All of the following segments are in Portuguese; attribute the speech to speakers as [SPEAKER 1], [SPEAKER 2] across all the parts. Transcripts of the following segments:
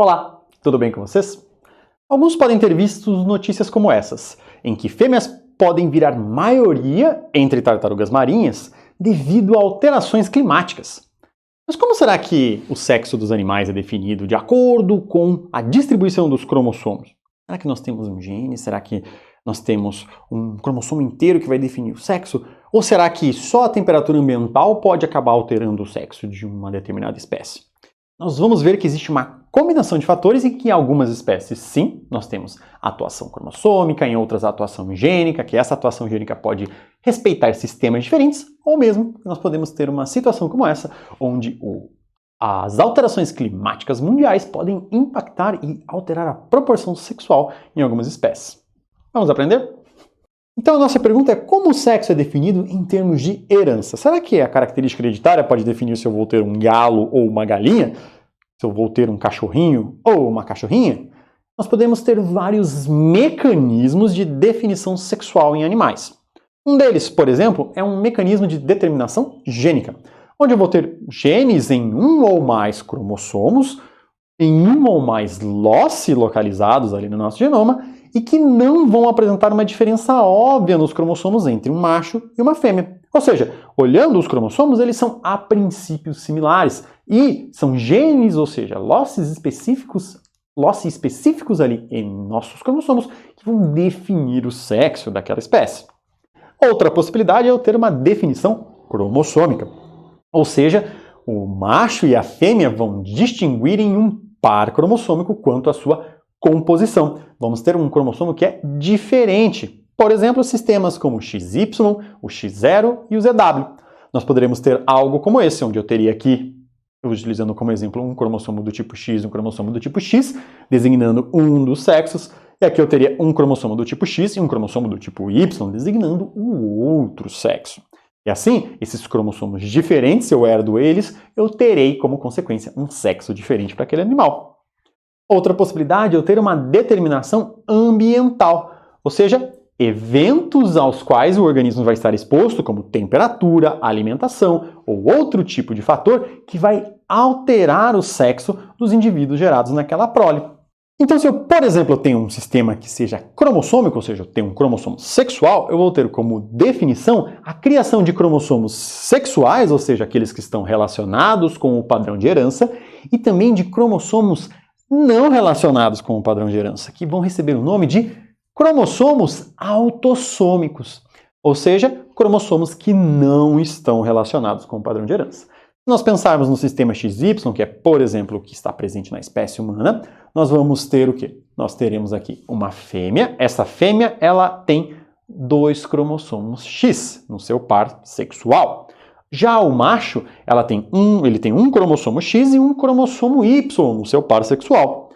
[SPEAKER 1] Olá, tudo bem com vocês? Alguns podem ter visto notícias como essas, em que fêmeas podem virar maioria entre tartarugas marinhas devido a alterações climáticas. Mas como será que o sexo dos animais é definido de acordo com a distribuição dos cromossomos? Será que nós temos um gene? Será que nós temos um cromossomo inteiro que vai definir o sexo? Ou será que só a temperatura ambiental pode acabar alterando o sexo de uma determinada espécie? Nós vamos ver que existe uma combinação de fatores em que em algumas espécies, sim, nós temos atuação cromossômica, em outras atuação gênica, que essa atuação gênica pode respeitar sistemas diferentes, ou mesmo nós podemos ter uma situação como essa, onde as alterações climáticas mundiais podem impactar e alterar a proporção sexual em algumas espécies. Vamos aprender? Então a nossa pergunta é como o sexo é definido em termos de herança? Será que a característica hereditária pode definir se eu vou ter um galo ou uma galinha? Se eu vou ter um cachorrinho ou uma cachorrinha? Nós podemos ter vários mecanismos de definição sexual em animais. Um deles, por exemplo, é um mecanismo de determinação gênica, onde eu vou ter genes em um ou mais cromossomos, em um ou mais loci localizados ali no nosso genoma, e que não vão apresentar uma diferença óbvia nos cromossomos entre um macho e uma fêmea. Ou seja, olhando os cromossomos, eles são a princípio similares e são genes, ou seja, loci específicos ali em nossos cromossomos que vão definir o sexo daquela espécie. Outra possibilidade é eu ter uma definição cromossômica. Ou seja, o macho e a fêmea vão distinguir em um par cromossômico quanto à sua composição. Vamos ter um cromossomo que é diferente. Por exemplo, sistemas como o XY, o X0 e o ZW. Nós poderemos ter algo como esse, onde eu teria aqui, utilizando como exemplo um cromossomo do tipo X e um cromossomo do tipo X, designando um dos sexos, e aqui eu teria um cromossomo do tipo X e um cromossomo do tipo Y, designando o outro sexo. E assim, esses cromossomos diferentes, se eu herdo eles, eu terei como consequência um sexo diferente para aquele animal. Outra possibilidade é eu ter uma determinação ambiental, ou seja, eventos aos quais o organismo vai estar exposto, como temperatura, alimentação ou outro tipo de fator que vai alterar o sexo dos indivíduos gerados naquela prole. Então, se eu, por exemplo, tenho um sistema que seja cromossômico, ou seja, eu tenho um cromossomo sexual, eu vou ter como definição a criação de cromossomos sexuais, ou seja, aqueles que estão relacionados com o padrão de herança, e também de cromossomos não relacionados com o padrão de herança, que vão receber o nome de cromossomos autossômicos, ou seja, cromossomos que não estão relacionados com o padrão de herança. Se nós pensarmos no sistema XY, que é, por exemplo, o que está presente na espécie humana, nós vamos ter o quê? Nós teremos aqui uma fêmea. Essa fêmea, ela tem 2 cromossomos X no seu par sexual. Já o macho, ele tem um cromossomo X e um cromossomo Y no seu par sexual.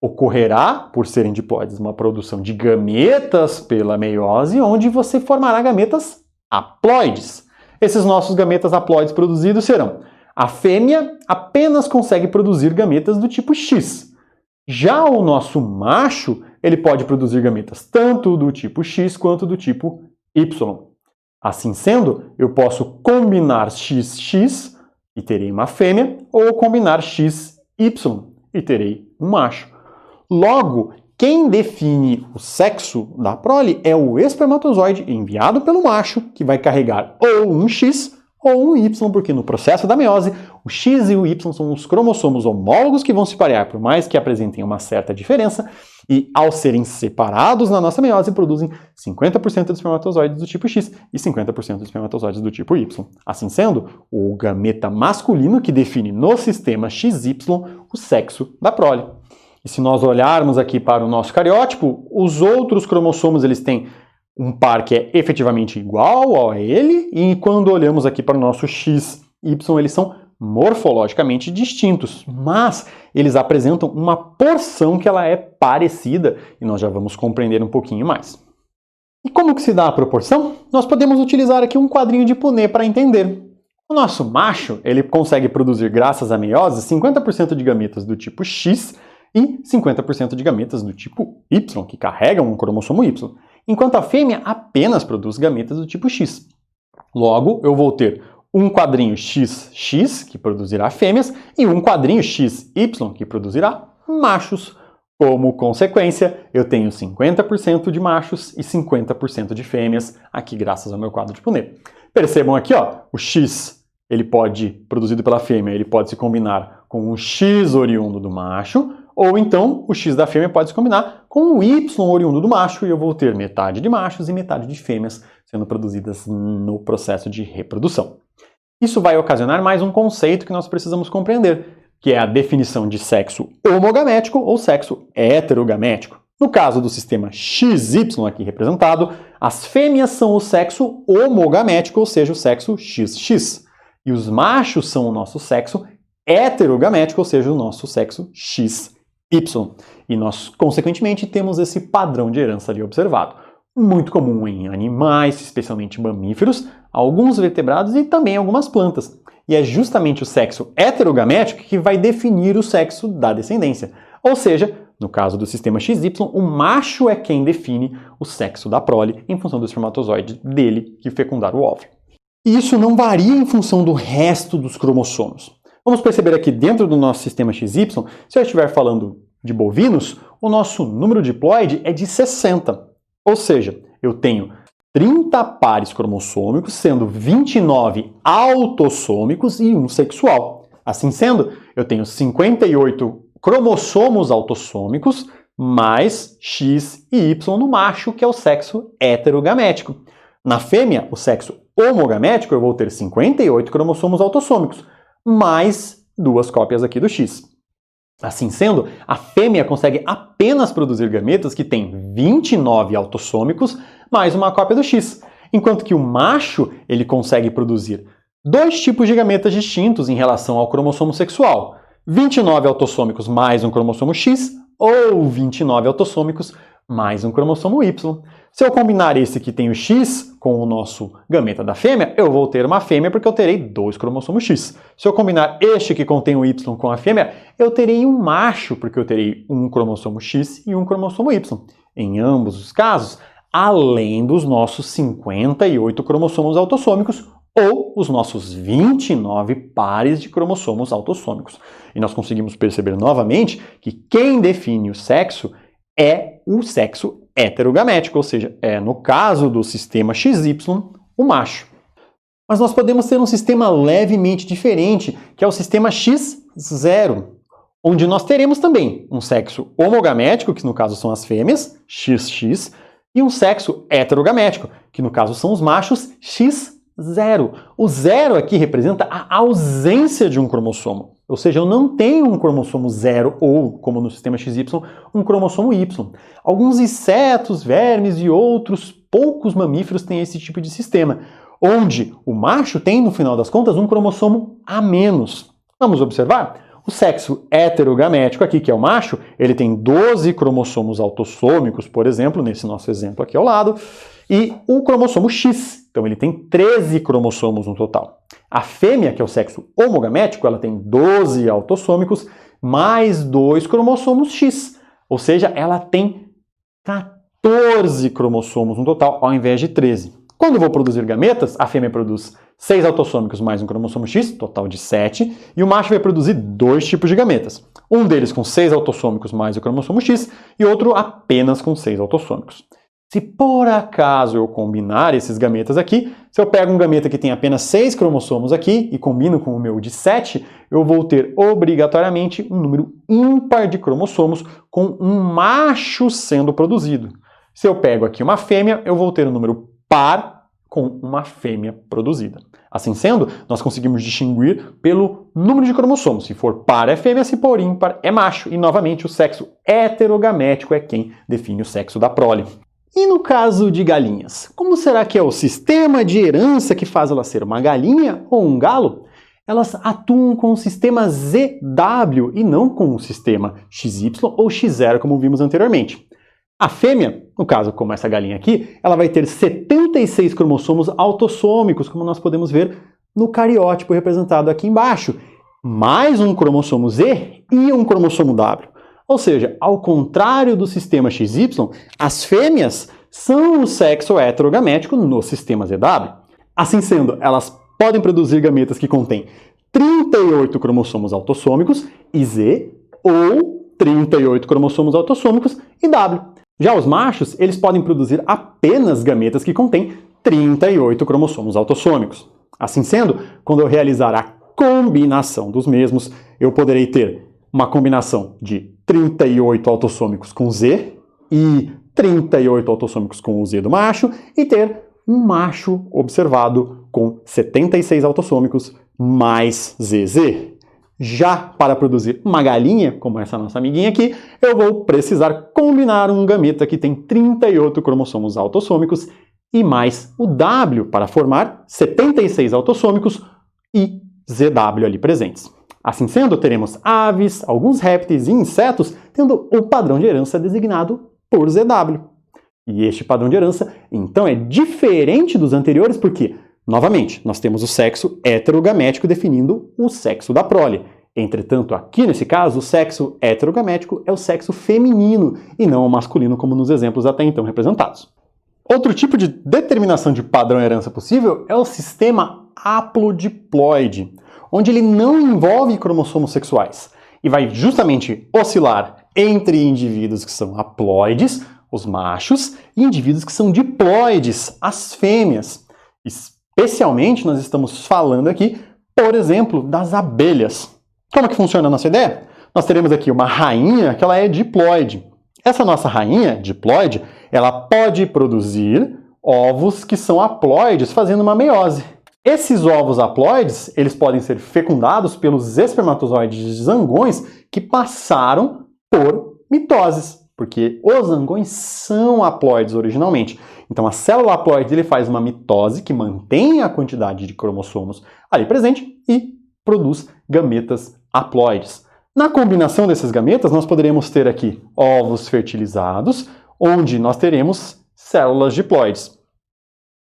[SPEAKER 1] Ocorrerá, por serem diploides, uma produção de gametas pela meiose, onde você formará gametas haploides. Esses nossos gametas haploides produzidos serão: a fêmea apenas consegue produzir gametas do tipo X. Já o nosso macho, ele pode produzir gametas tanto do tipo X quanto do tipo Y. Assim sendo, eu posso combinar XX e terei uma fêmea, ou combinar XY e terei um macho. Logo, quem define o sexo da prole é o espermatozoide enviado pelo macho, que vai carregar ou um X ou um Y, porque no processo da meiose, o X e o Y são os cromossomos homólogos que vão se parear, por mais que apresentem uma certa diferença, e ao serem separados na nossa meiose, produzem 50% dos espermatozoides do tipo X e 50% dos espermatozoides do tipo Y. Assim sendo, o gameta masculino que define no sistema XY o sexo da prole. E se nós olharmos aqui para o nosso cariótipo, os outros cromossomos eles têm um par que é efetivamente igual a ele, e quando olhamos aqui para o nosso XY, eles são morfologicamente distintos, mas eles apresentam uma porção que ela é parecida, e nós já vamos compreender um pouquinho mais. E como que se dá a proporção? Nós podemos utilizar aqui um quadrinho de Punnett para entender. O nosso macho, ele consegue produzir, graças à meiose, 50% de gametas do tipo X e 50% de gametas do tipo Y, que carregam um cromossomo Y, enquanto a fêmea apenas produz gametas do tipo X. Logo, eu vou ter um quadrinho XX, que produzirá fêmeas, e um quadrinho XY, que produzirá machos. Como consequência, eu tenho 50% de machos e 50% de fêmeas, aqui graças ao meu quadro de Punnett. Percebam aqui, ó, o X, ele pode, produzido pela fêmea, ele pode se combinar com o X oriundo do macho, ou então o X da fêmea pode se combinar com o Y oriundo do macho, e eu vou ter metade de machos e metade de fêmeas sendo produzidas no processo de reprodução. Isso vai ocasionar mais um conceito que nós precisamos compreender, que é a definição de sexo homogamético ou sexo heterogamético. No caso do sistema XY aqui representado, as fêmeas são o sexo homogamético, ou seja, o sexo XX. E os machos são o nosso sexo heterogamético, ou seja, o nosso sexo XY. E nós, consequentemente, temos esse padrão de herança ali observado. Muito comum em animais, especialmente mamíferos, alguns vertebrados e também algumas plantas. E é justamente o sexo heterogamético que vai definir o sexo da descendência. Ou seja, no caso do sistema XY, o macho é quem define o sexo da prole em função do espermatozoide dele que fecundar o óvulo. E isso não varia em função do resto dos cromossomos. Vamos perceber aqui dentro do nosso sistema XY, se eu estiver falando de bovinos, o nosso número diploide é de 60. Ou seja, eu tenho 30 pares cromossômicos, sendo 29 autossômicos e um sexual. Assim sendo, eu tenho 58 cromossomos autossômicos, mais X e Y no macho, que é o sexo heterogamético. Na fêmea, o sexo homogamético, eu vou ter 58 cromossomos autossômicos, mais duas cópias aqui do X. Assim sendo, a fêmea consegue apenas produzir gametas que têm 29 autossômicos mais uma cópia do X, enquanto que o macho ele consegue produzir dois tipos de gametas distintos em relação ao cromossomo sexual: 29 autossômicos mais um cromossomo X ou 29 autossômicos mais um cromossomo Y. Se eu combinar esse que tem o X com o nosso gameta da fêmea, eu vou ter uma fêmea porque eu terei dois cromossomos X. Se eu combinar este que contém o Y com a fêmea, eu terei um macho porque eu terei um cromossomo X e um cromossomo Y. Em ambos os casos, além dos nossos 58 cromossomos autossômicos ou os nossos 29 pares de cromossomos autossômicos. E nós conseguimos perceber novamente que quem define o sexo é o sexo heterogamético, ou seja, é no caso do sistema XY, o macho. Mas nós podemos ter um sistema levemente diferente, que é o sistema X0, onde nós teremos também um sexo homogamético, que no caso são as fêmeas, XX, e um sexo heterogamético, que no caso são os machos, X0. O zero aqui representa a ausência de um cromossomo. Ou seja, eu não tenho um cromossomo 0 ou, como no sistema XY, um cromossomo Y. Alguns insetos, vermes e outros poucos mamíferos têm esse tipo de sistema, onde o macho tem, no final das contas, um cromossomo a menos. Vamos observar? O sexo heterogamético aqui, que é o macho, ele tem 12 cromossomos autossômicos, por exemplo, nesse nosso exemplo aqui ao lado, e o cromossomo X, então ele tem 13 cromossomos no total. A fêmea, que é o sexo homogamético, ela tem 12 autossômicos mais 2 cromossomos X, ou seja, ela tem 14 cromossomos no total, ao invés de 13. Quando eu vou produzir gametas, a fêmea produz 6 autossômicos mais um cromossomo X, total de 7, e o macho vai produzir dois tipos de gametas. Um deles com 6 autossômicos mais o cromossomo X e outro apenas com 6 autossômicos. Se por acaso eu combinar esses gametas aqui, se eu pego um gameta que tem apenas 6 cromossomos aqui e combino com o meu de 7, eu vou ter obrigatoriamente um número ímpar de cromossomos com um macho sendo produzido. Se eu pego aqui uma fêmea, eu vou ter um número par com uma fêmea produzida. Assim sendo, nós conseguimos distinguir pelo número de cromossomos. Se for par é fêmea, se for ímpar é macho. E novamente o sexo heterogamético é quem define o sexo da prole. E no caso de galinhas, como será que é o sistema de herança que faz ela ser uma galinha ou um galo? Elas atuam com o sistema ZW e não com o sistema XY ou X0, como vimos anteriormente. A fêmea, no caso como essa galinha aqui, ela vai ter 76 cromossomos autossômicos, como nós podemos ver no cariótipo representado aqui embaixo, mais um cromossomo Z e um cromossomo W. Ou seja, ao contrário do sistema XY, as fêmeas são o sexo heterogamético no sistema ZW. Assim sendo, elas podem produzir gametas que contêm 38 cromossomos autossômicos e Z ou 38 cromossomos autossômicos e W. Já os machos, eles podem produzir apenas gametas que contêm 38 cromossomos autossômicos. Assim sendo, quando eu realizar a combinação dos mesmos, eu poderei ter uma combinação de 38 autossômicos com Z e 38 autossômicos com o Z do macho e ter um macho observado com 76 autossômicos mais ZZ. Já para produzir uma galinha, como essa nossa amiguinha aqui, eu vou precisar combinar um gameta que tem 38 cromossomos autossômicos e mais o W para formar 76 autossômicos e ZW ali presentes. Assim sendo, teremos aves, alguns répteis e insetos tendo o padrão de herança designado por ZW. E este padrão de herança, então, é diferente dos anteriores porque, novamente, nós temos o sexo heterogamético definindo o sexo da prole. Entretanto, aqui nesse caso, o sexo heterogamético é o sexo feminino e não o masculino, como nos exemplos até então representados. Outro tipo de determinação de padrão herança possível é o sistema haplodiploide, onde ele não envolve cromossomos sexuais e vai justamente oscilar entre indivíduos que são haploides, os machos, e indivíduos que são diploides, as fêmeas. Especialmente nós estamos falando aqui, por exemplo, das abelhas. Como que funciona a nossa ideia? Nós teremos aqui uma rainha que ela é diploide. Essa nossa rainha diploide, ela pode produzir ovos que são haploides fazendo uma meiose. Esses ovos haploides, eles podem ser fecundados pelos espermatozoides de zangões que passaram por mitoses, porque os zangões são haploides originalmente. Então a célula haploide ele faz uma mitose que mantém a quantidade de cromossomos ali presente e produz gametas haploides. Na combinação desses gametas, nós poderemos ter aqui ovos fertilizados, onde nós teremos células diploides.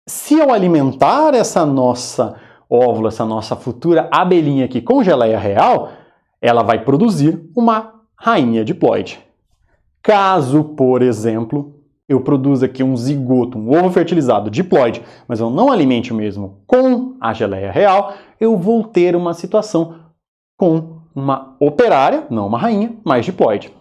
[SPEAKER 1] Se eu alimentar essa nossa óvula, essa nossa futura abelhinha aqui com geleia real, ela vai produzir uma rainha diploide. Caso, por exemplo, eu produza aqui um zigoto, um ovo fertilizado diploide, mas eu não alimente o mesmo com a geleia real, eu vou ter uma situação com uma operária, não uma rainha, mas diploide.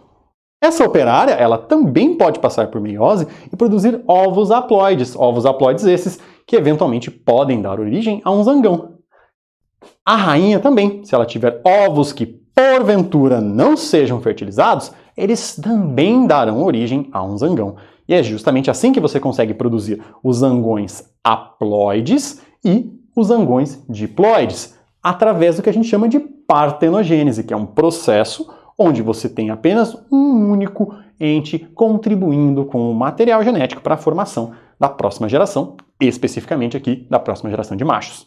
[SPEAKER 1] Essa operária, ela também pode passar por meiose e produzir ovos haploides esses que eventualmente podem dar origem a um zangão. A rainha também, se ela tiver ovos que porventura não sejam fertilizados, eles também darão origem a um zangão. E é justamente assim que você consegue produzir os zangões haploides e os zangões diploides, através do que a gente chama de partenogênese, que é um processo onde você tem apenas um único ente contribuindo com o material genético para a formação da próxima geração, especificamente aqui da próxima geração de machos.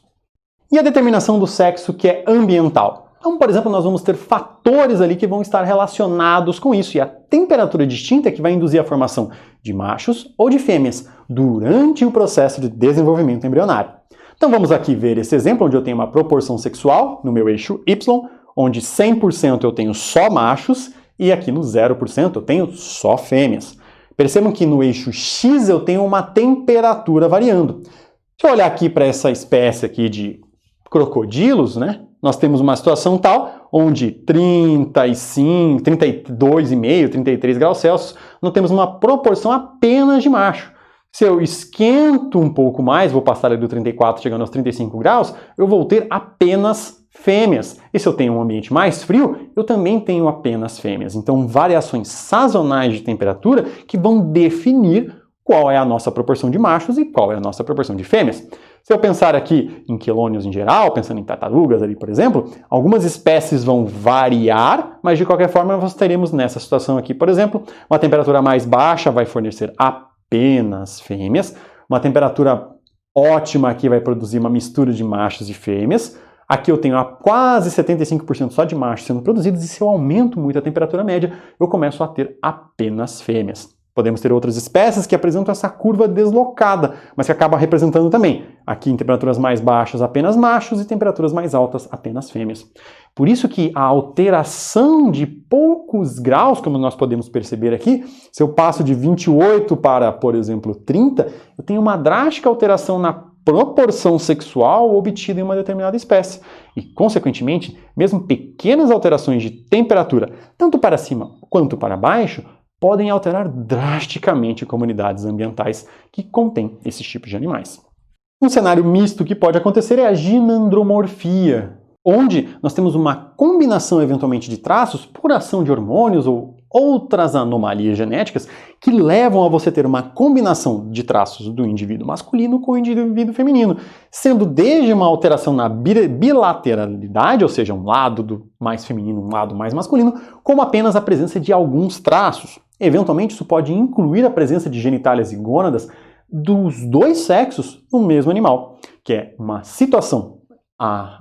[SPEAKER 1] E a determinação do sexo que é ambiental? Então, por exemplo, nós vamos ter fatores ali que vão estar relacionados com isso, e a temperatura distinta é que vai induzir a formação de machos ou de fêmeas durante o processo de desenvolvimento embrionário. Então vamos aqui ver esse exemplo, onde eu tenho uma proporção sexual no meu eixo Y, onde 100% eu tenho só machos e aqui no 0% eu tenho só fêmeas. Percebam que no eixo X eu tenho uma temperatura variando. Se eu olhar aqui para essa espécie aqui de crocodilos, né, nós temos uma situação tal onde 35, 32,5, 33 graus Celsius, nós temos uma proporção apenas de macho. Se eu esquento um pouco mais, vou passar ali do 34 chegando aos 35 graus, eu vou ter apenas fêmeas. E se eu tenho um ambiente mais frio, eu também tenho apenas fêmeas. Então, variações sazonais de temperatura que vão definir qual é a nossa proporção de machos e qual é a nossa proporção de fêmeas. Se eu pensar aqui em quelônios em geral, pensando em tartarugas ali, por exemplo, algumas espécies vão variar, mas de qualquer forma nós teremos nessa situação aqui, por exemplo, uma temperatura mais baixa vai fornecer apenas fêmeas, uma temperatura ótima aqui vai produzir uma mistura de machos e fêmeas. Aqui eu tenho quase 75% só de machos sendo produzidos, e se eu aumento muito a temperatura média, eu começo a ter apenas fêmeas. Podemos ter outras espécies que apresentam essa curva deslocada, mas que acaba representando também, aqui em temperaturas mais baixas, apenas machos, e temperaturas mais altas, apenas fêmeas. Por isso que a alteração de poucos graus, como nós podemos perceber aqui, se eu passo de 28 para, por exemplo, 30, eu tenho uma drástica alteração na proporção sexual obtida em uma determinada espécie. E, consequentemente, mesmo pequenas alterações de temperatura, tanto para cima quanto para baixo, podem alterar drasticamente comunidades ambientais que contêm esses tipos de animais. Um cenário misto que pode acontecer é a ginandromorfia, onde nós temos uma combinação eventualmente de traços por ação de hormônios ou outras anomalias genéticas que levam a você ter uma combinação de traços do indivíduo masculino com o indivíduo feminino, sendo desde uma alteração na bilateralidade, ou seja, um lado mais feminino, um lado mais masculino, como apenas a presença de alguns traços. Eventualmente, isso pode incluir a presença de genitálias e gônadas dos dois sexos no mesmo animal, que é uma situação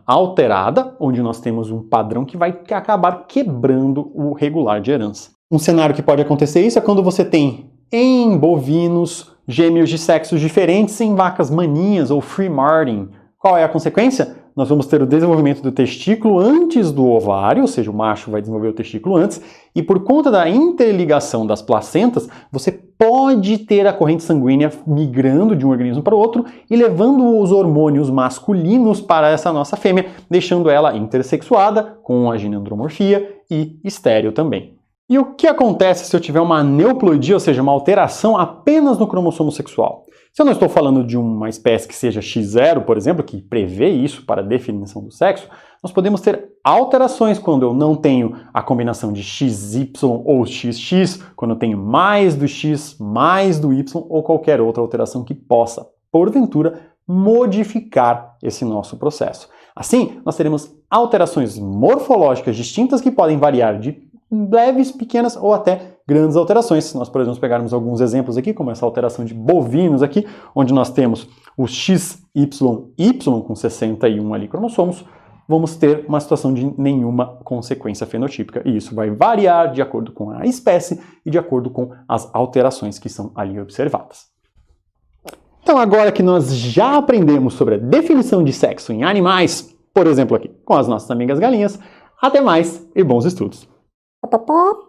[SPEAKER 1] alterada, onde nós temos um padrão que vai acabar quebrando o regular de herança. Um cenário que pode acontecer isso é quando você tem em bovinos gêmeos de sexos diferentes em vacas maninhas ou free mating. Qual é a consequência? Nós vamos ter o desenvolvimento do testículo antes do ovário, ou seja, o macho vai desenvolver o testículo antes, e por conta da interligação das placentas, você pode ter a corrente sanguínea migrando de um organismo para o outro e levando os hormônios masculinos para essa nossa fêmea, deixando ela intersexuada, com a ginandromorfia e estéril também. E o que acontece se eu tiver uma aneuploidia, ou seja, uma alteração apenas no cromossomo sexual? Se eu não estou falando de uma espécie que seja X0, por exemplo, que prevê isso para a definição do sexo, nós podemos ter alterações quando eu não tenho a combinação de XY ou XX, quando eu tenho mais do X, mais do Y ou qualquer outra alteração que possa, porventura, modificar esse nosso processo. Assim, nós teremos alterações morfológicas distintas que podem variar de leves, pequenas ou até grandes alterações. Se nós, por exemplo, pegarmos alguns exemplos aqui, como essa alteração de bovinos aqui, onde nós temos o XYY com 61 ali cromossomos, vamos ter uma situação de nenhuma consequência fenotípica. E isso vai variar de acordo com a espécie e de acordo com as alterações que são ali observadas. Então, agora que nós já aprendemos sobre a definição de sexo em animais, por exemplo aqui, com as nossas amigas galinhas, até mais e bons estudos!
[SPEAKER 2] Pop, pop, pop.